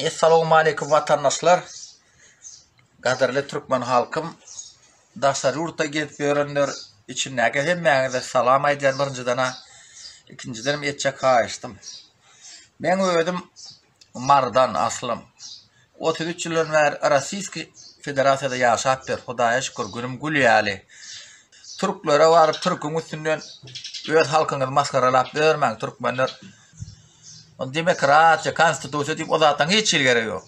Assalamu alaikum vatandaşlar. Gaderli Türkmen halkım. Daşlar yurtta gelip görenler için hemmeňize salam aýdýan birinciden, ikinciden etçe kaýışdym. Men öýdüm Mardan aslym. 33 ýyl bäri Rossiýski Federasiýada ýaşap ber. Hudaýa şükür günüm gülýäli. Türklere baryp türküň üstünden öz halkyňyzy maskaralap bermäň türkmenler. Demokratiya, konstitusiýa diýip o zatdan hiç ilgeri ýok.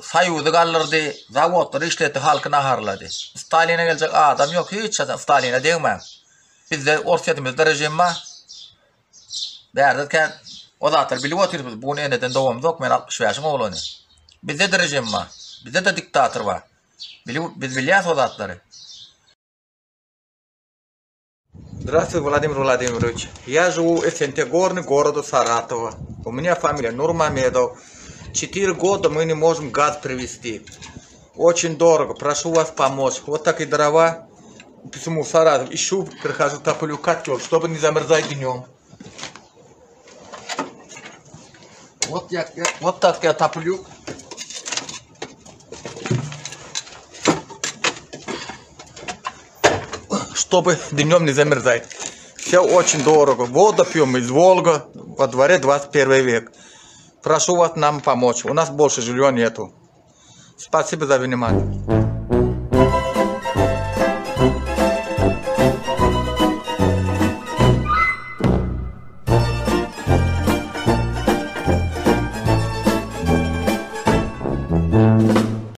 Saýuzy gallyrdy, zawodlary işletdi, halkyny aharlady. Stalin'e geljek adam ýok, hiç adam Stalin'e diýmän. Bizde orsiýetimiz derejemma. Bärdetken o zatlar bilip oturýarбыз. Bu eneden dowam ýok, men 60 ýaşyň oglany. Bizde derejemma. Bizde de diktator bar. Biz bilýäs o zatlary. Здравствуй, Владимир Владимирович. Я живу в Сентегорне, городу Саратова. У меня фамилия Нурмамедов. 4 года мы не можем газ привезти. Очень дорого. Прошу вас помочь. Вот такие дрова. Почему в Саратов? Ищу, прихожу, топлю котел, чтобы не замерзать днем. Вот так я топлю. Чтобы днем не замерзать. Все очень дорого. Воду пьем из Волга, во дворе 21 век. Прошу вас нам помочь. У нас больше жилья нету. Спасибо за внимание.